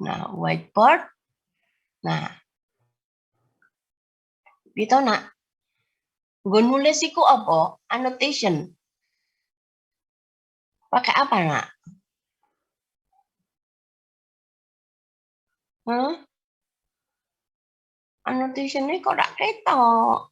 Nah, whiteboard. Nah, itu nak. Gue nulis iku apa? Annotation. Pakai apa nak? Annotation ini kok tak ketok.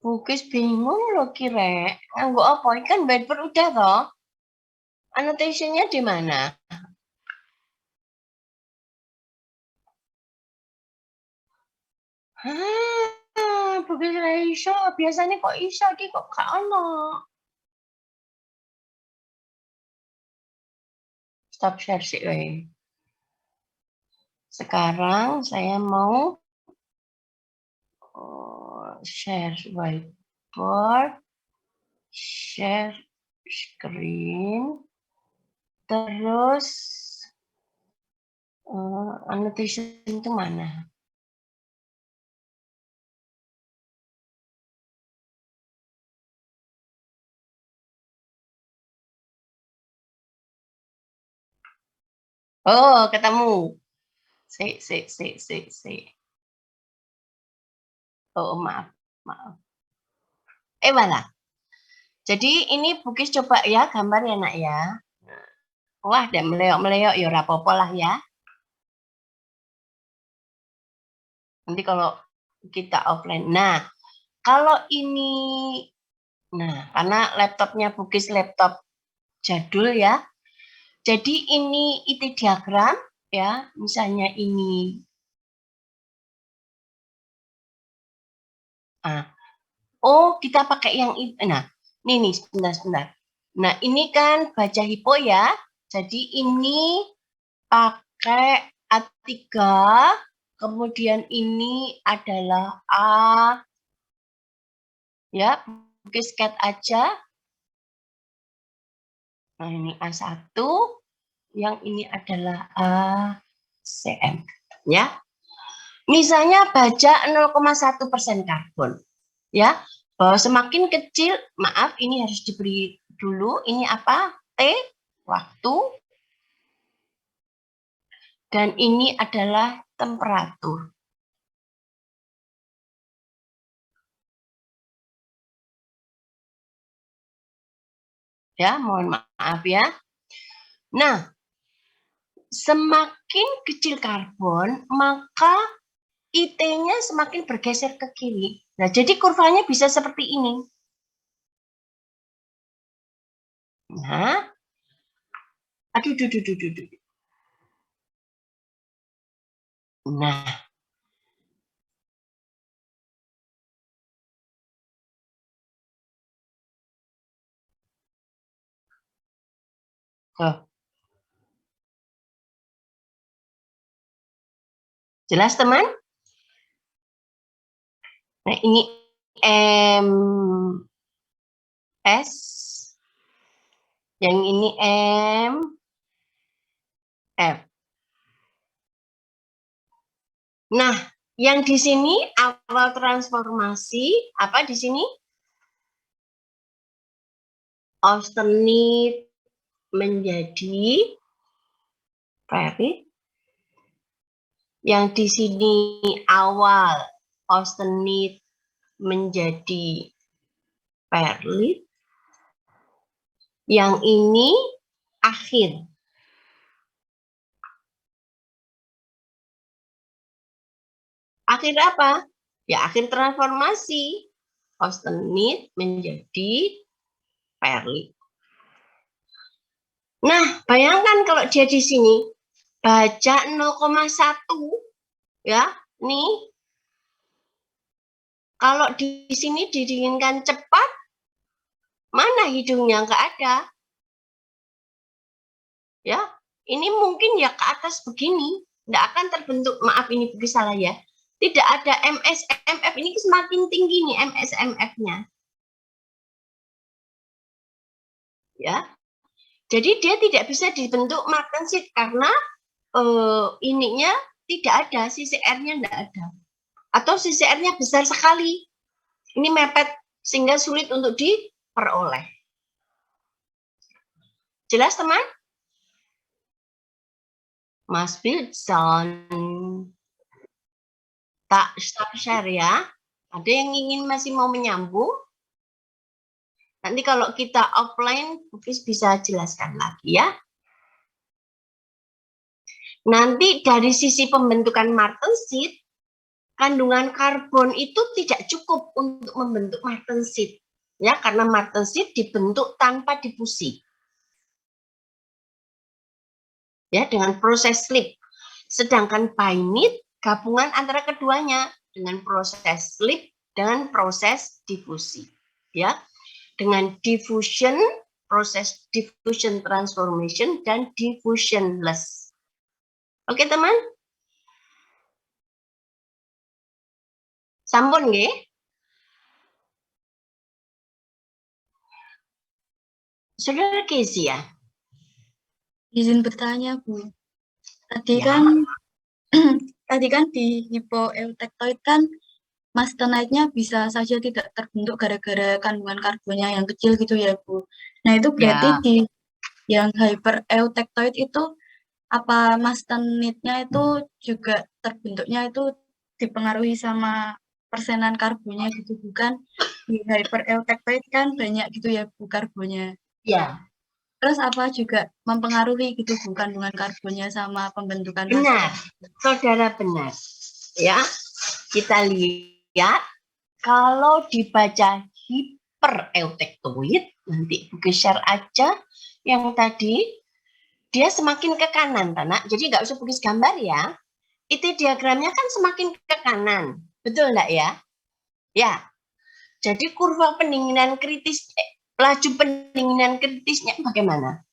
Bukis bingung lo kira. Nganggo apa? Kan whiteboard udah toh. Annotationnya di mana? Bukis iso. Biasanya kok iso ki kok gak ono. Stop share sih, weh. Sekarang saya mau share whiteboard, share screen, terus annotation itu mana? Oh, ketemu. Si. Oh, maaf. Mana? Jadi ini Bukis coba ya gambar ya nak ya. Wah, dan meleok-meleok ya rapopo lah ya. Nanti kalau kita offline. Nah, kalau ini, nah karena laptopnya Bukis laptop jadul ya. Jadi ini IT diagram ya, misalnya ini. Oh, kita pakai yang ini. Nah, ini sebentar. Nah, ini kan baca hipo ya. Jadi ini pakai A3, kemudian ini adalah A, ya, Bukis cat aja. Nah, ini A1, yang ini adalah ACM, ya. Misalnya baca 0,1% karbon, ya. Bahwa semakin kecil, maaf, ini harus diberi dulu, ini apa? T, waktu, dan ini adalah temperatur. Ya, mohon maaf ya. Nah, semakin kecil karbon, maka IT-nya semakin bergeser ke kiri. Nah, jadi kurvanya bisa seperti ini. Nah, aduh. Nah, tuh. Jelas teman? Nah, ini MS, yang ini MF. Nah, yang di sini awal transformasi apa di sini? Austenite menjadi perit. Yang di sini awal austenite menjadi perlit. Yang ini akhir. Akhir apa? Ya, akhir transformasi. Austenite menjadi perlit. Nah, bayangkan kalau dia di sini baca 0,1 ya. Nih. Kalau di sini didinginkan cepat, mana hidungnya? Nggak ada. Ya, ini mungkin ya ke atas begini. Nggak akan terbentuk, maaf ini bagi salah ya. Tidak ada MSMF, ini semakin tinggi nih MSMF-nya. Ya. Jadi dia tidak bisa dibentuk magnesit karena ininya tidak ada, CCR-nya tidak ada. Atau CCR-nya besar sekali. Ini mepet sehingga sulit untuk diperoleh. Jelas teman? Mas Wilson, tak stop share ya. Ada yang ingin masih mau menyambung? Nanti kalau kita offline, Bukis bisa jelaskan lagi ya. Nanti dari sisi pembentukan martensit, kandungan karbon itu tidak cukup untuk membentuk martensit. Ya, karena martensit dibentuk tanpa difusi. Ya, dengan proses slip. Sedangkan painit gabungan antara keduanya dengan proses slip dengan proses difusi. Ya, dengan diffusion, proses diffusion transformation dan diffusionless. Oke, teman? Sampun nggih? Saudara Kezia. Izin bertanya, Bu. Tadi Ya. kan tadi kan di hipoeutectoid kan mastenite-nya bisa saja tidak terbentuk gara-gara kandungan karbonnya yang kecil gitu ya, Bu. Nah, itu berarti Ya. di yang hypereutectoid itu apa mastenite-nya itu juga terbentuknya itu dipengaruhi sama persenan karbonnya gitu, bukan? Di hypereutectoid kan banyak gitu ya, Bu, karbonnya. Ya, Terus apa juga mempengaruhi gitu, Bu, kandungan karbonnya sama pembentukan benar. mastenite? Saudara benar. Ya, kita lihat kalau dibaca hipereutectoid, nanti Buki share aja yang tadi, dia semakin ke kanan, Tanak. Jadi nggak usah Buki gambar ya. Itu diagramnya kan semakin ke kanan. Betul nggak ya? Ya, jadi kurva pendinginan kritis, laju pendinginan kritisnya bagaimana?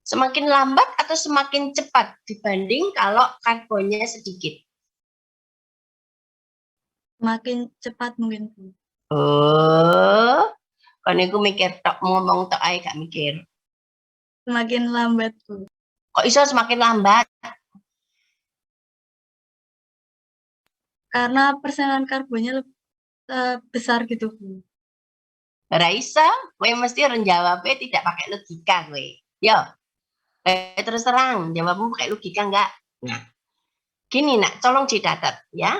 Semakin lambat atau semakin cepat dibanding kalau karbonnya sedikit? Semakin cepat mungkin, Bu. Oh, kan aku mikir tok ngomong tok ae gak mikir. Semakin lambat, Bu. Kok iso semakin lambat? Karena persenan karbonnya besar gitu, Bu. Raisa, kowe mesti jawabnya tidak pakai logika kowe. Yo, terus terang, jawabmu pakai logika enggak? Nah, gini nak, tolong dicatat ya.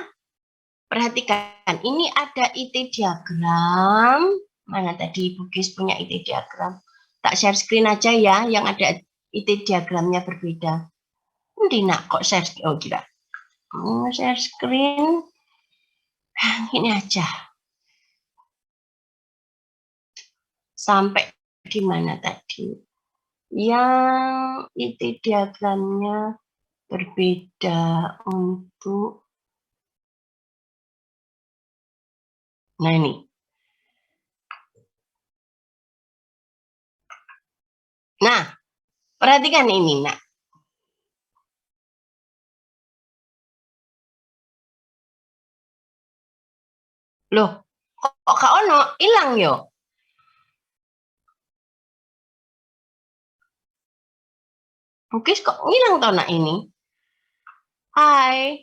Perhatikan, ini ada IT diagram. Mana tadi Bugis punya IT diagram? Tak share screen aja ya, yang ada IT diagramnya berbeda. Nanti nak kok share, oh tidak. Share screen, ini aja. Sampai di mana tadi? Yang IT diagramnya berbeda untuk, nah ini. Nah, perhatikan ini nak. Loh, kok kak ono hilang yo? Bukis kok hilang toh nak ini? Hai,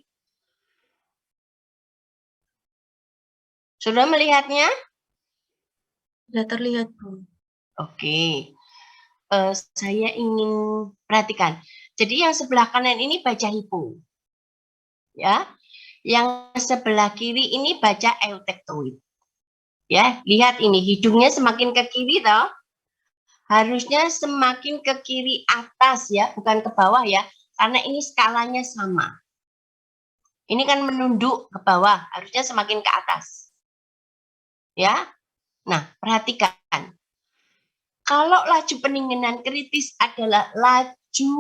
sudah melihatnya? Sudah terlihat, Bu. Oke, saya ingin perhatikan. Jadi yang sebelah kanan ini baca hipo, ya. Yang sebelah kiri ini baca eutectoid. Ya, lihat ini hidungnya semakin ke kiri toh. Harusnya semakin ke kiri atas ya, bukan ke bawah ya. Karena ini skalanya sama. Ini kan menunduk ke bawah, harusnya semakin ke atas. Ya. Nah, perhatikan. Kalau laju pendinginan kritis adalah laju,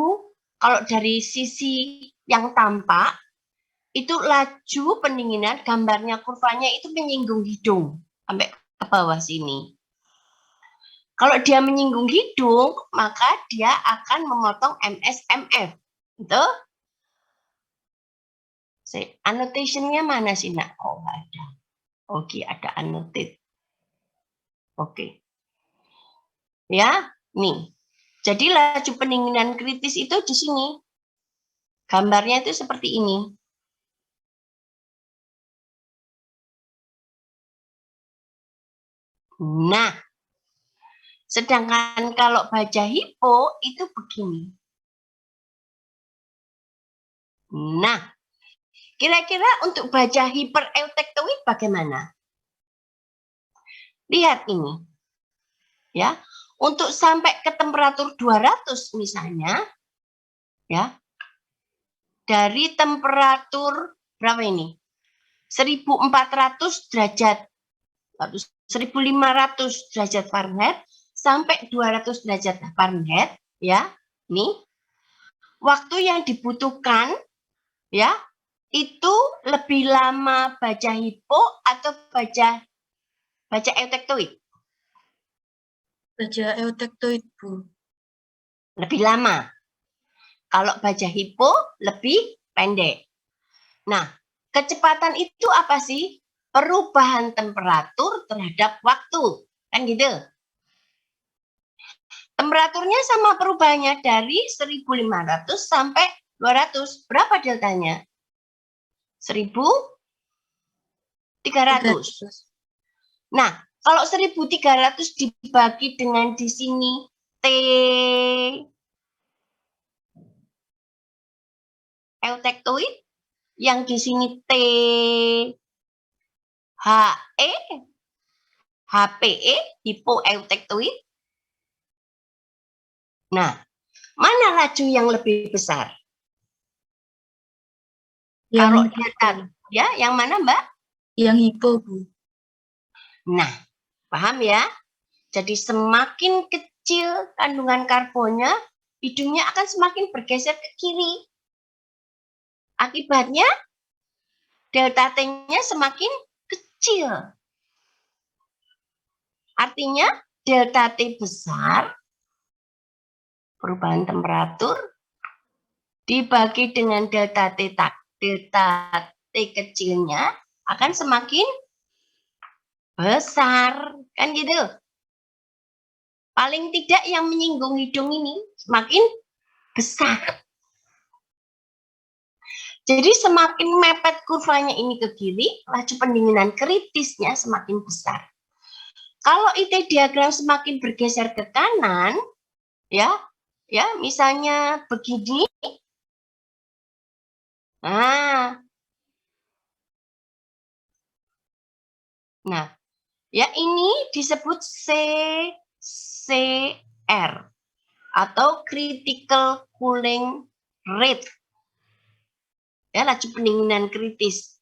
kalau dari sisi yang tampak, itu laju pendinginan, gambarnya kurvanya itu menyinggung hidung sampai ke bawah sini. Kalau dia menyinggung hidung, maka dia akan memotong MSMF. Itu annotation-nya mana sih nak? Oh, ada. Oke, ada annotate. Oke. Ya, nih. Jadi laju pendinginan kritis itu di sini. Gambarnya itu seperti ini. Nah, sedangkan kalau baja hipo itu begini. Nah, kira-kira untuk baja hipereutectoid bagaimana? Lihat ini. Ya, untuk sampai ke temperatur 200 misalnya, ya, dari temperatur berapa ini? 1400 derajat, 1500 derajat Fahrenheit sampai 200 derajat Fahrenheit, ya. Nih, waktu yang dibutuhkan, ya, itu lebih lama baja hipo atau baja eutektoid? Baja eutektoid, Bu. Lebih lama. Kalau baja hipo lebih pendek. Nah, kecepatan itu apa sih? Perubahan temperatur terhadap waktu. Kan gitu. Temperaturnya sama perubahannya dari 1500 sampai 200. Berapa deltanya? 1300. Nah, kalau 1300 dibagi dengan di sini T eutektoid, yang di sini T HE, HPE, hipoeutektoid. Nah, mana laju yang lebih besar? Kalau lihat, ya, yang mana, Mbak? Yang hipo, Bu. Nah, paham ya? Jadi semakin kecil kandungan karbonnya, hidungnya akan semakin bergeser ke kiri. Akibatnya, delta T-nya semakin kecil. Artinya, delta T besar, perubahan temperatur, dibagi dengan delta T kecilnya akan semakin besar. Kan gitu? Paling tidak yang menyinggung hidung ini semakin besar. Jadi semakin mepet kurvanya ini ke kiri, laju pendinginan kritisnya semakin besar. Kalau IT diagram semakin bergeser ke kanan, ya, misalnya begini. Nah, ya ini disebut CCR atau critical cooling rate. Ya, laju pendinginan kritis.